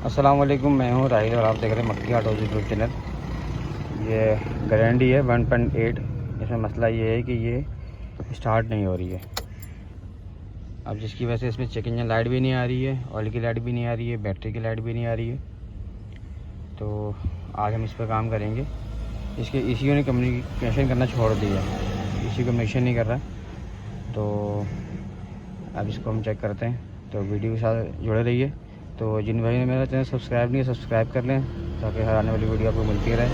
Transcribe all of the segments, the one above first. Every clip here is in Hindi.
अस्सलाम वालेकुम, मैं हूँ राहिल और आप देख रहे हैं मक्की ऑटो यूट्यूब चैनल। ये गारंटी है 1.8। इसमें मसला ये है कि ये स्टार्ट नहीं हो रही है। अब जिसकी वजह से इसमें चेक इंजन लाइट भी नहीं आ रही है, ऑयल की लाइट भी नहीं आ रही है, बैटरी की लाइट भी नहीं आ रही है। तो आज हम इस पर काम करेंगे। इसके ECU ने कम्युनिकेशन करना छोड़ दिया है, ECU कम्युनिकेशन नहीं कर रहा। तो अब इसको हम चेक करते हैं, तो वीडियो के साथ जुड़े रहिए। तो जिन भाई ने मेरा चैनल सब्सक्राइब नहीं है, सब्सक्राइब कर लें ताकि हर आने वाली वीडियो आपको मिलती रहे।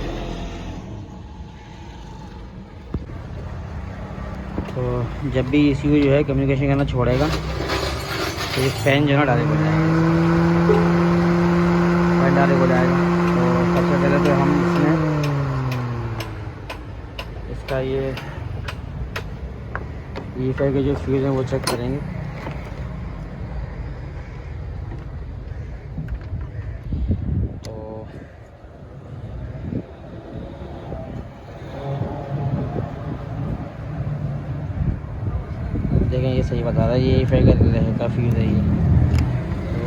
तो जब भी ECU जो है कम्युनिकेशन करना छोड़ेगा तो ये फैन जो है ना डायरेक्ट हो जाएगा, फैन डायरेक्ट हो जाएगा। तो सबसे पहले तो हम इसमें इसका ये E5 के जो फ्यूज़ हैं वो चेक करेंगे। देखें ये सही बता रहा है, ये E5 का फ्यूज़ है ये। तो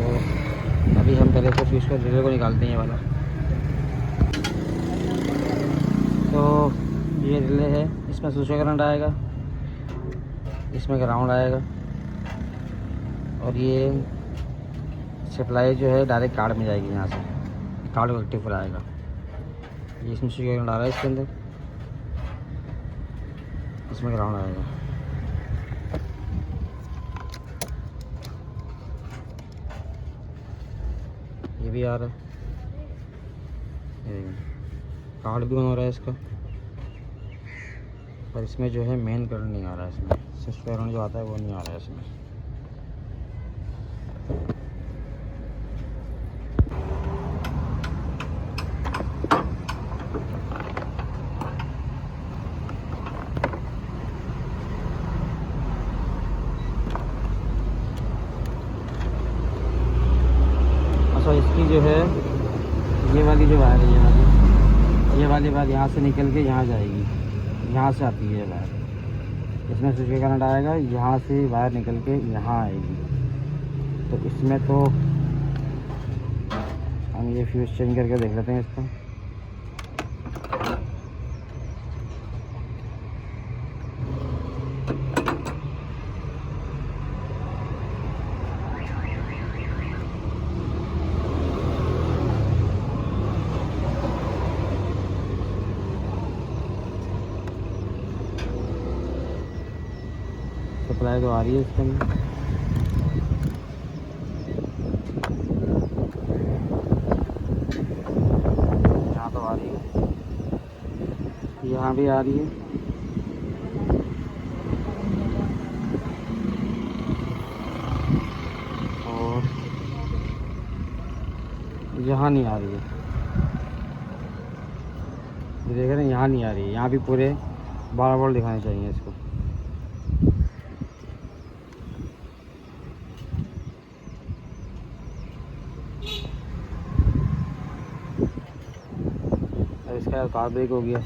अभी हम पहले तो फ्यूज़ का रिले को निकालते हैं ये वाला। तो ये रिले है, इसमें स्विच करंट आएगा, इसमें ग्राउंड आएगा और ये सप्लाई जो है डायरेक्ट कार्ड में जाएगी। यहाँ से कार्ड को रेक्टिफायर आएगा। ये इसमें स्विच करंट आ रहा है, इसके अंदर इसमें ग्राउंड आएगा। ये भी आ रहा है, कार्ड भी बना रहा है इसका, पर इसमें जो है मेन करंट नहीं आ रहा है। इसमें स्विच करंट जो आता है वो नहीं आ रहा है इसमें। अच्छा, इसकी जो है ये वाली जो वायर है, ये वाली वायर यहाँ से निकल के यहाँ जाएगी, यहाँ से आती है वायर। इसमें स्विच का करंट आएगा, यहाँ से वायर निकल के यहाँ आएगी। तो इसमें तो हम ये फ्यूज़ चेंज करके देख लेते हैं इसका। सप्लाई तो आ रही है इसके अंदर, यहाँ तो आ रही है, यहाँ भी आ रही है। और यहाँ नहीं आ रही है, ये देख रहे हैं, यहाँ नहीं आ रही है। यहाँ भी पूरे 12 वोल्ट दिखाने चाहिए इसको। अब इसका कार ब्रेक हो गया।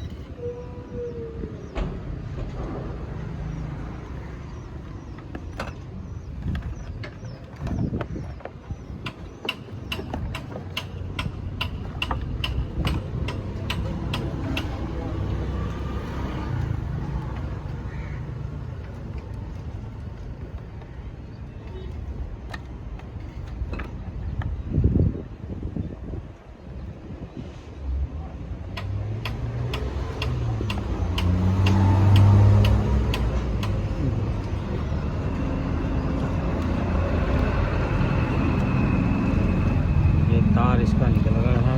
तार इसका निकल गया है।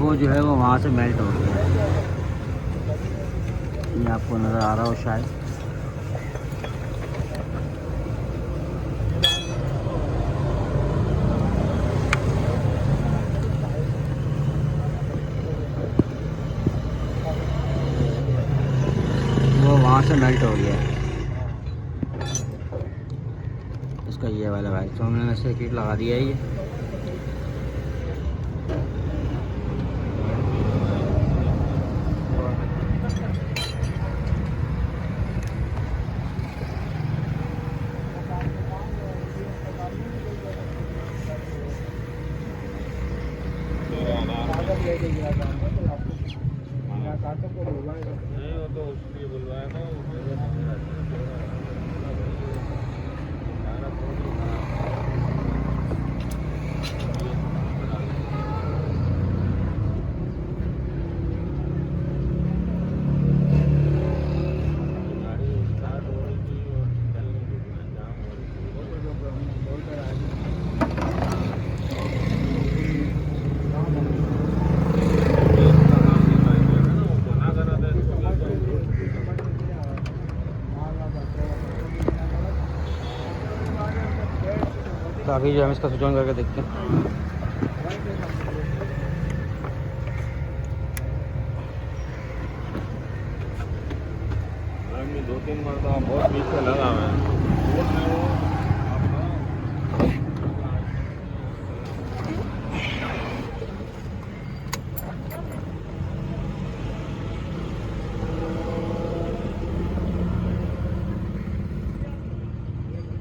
वो जो है वो वहाँ से मेल्ट हो गया है, ये आपको नज़र आ रहा हो शायद। वो वहाँ से मेल्ट हो गया है इसका ये वाला भाई। तो हमने ऐसे किट लगा दिया है ये। तो अभी जो हम इसका स्विच ऑन करके देखते हैं। दो तीन बार तो बहुत पीछे लगा है।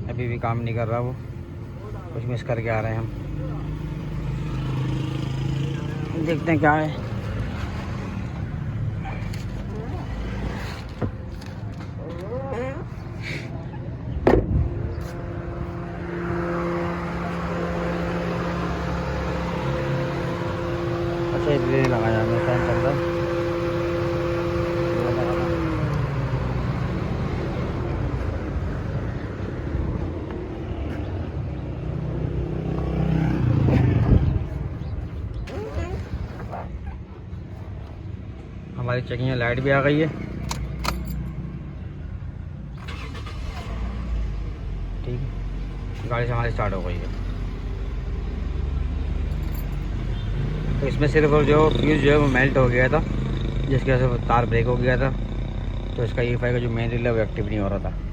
अभी भी काम नहीं कर रहा, वो कुछ मिस करके आ रहे हैं हम। देखते हैं क्या है। अच्छा इसलिए लगाया हमें फैन चल रहा है। हमारी चेकिंग लाइट भी आ गई है। ठीक है, गाड़ी से हमारी स्टार्ट हो गई है। तो इसमें सिर्फ जो फ्यूज़ जो है वो मेल्ट हो गया था, जिसकी वजह से तार ब्रेक हो गया था। तो इसका E5 का जो मेन रिले वो एक्टिव नहीं हो रहा था।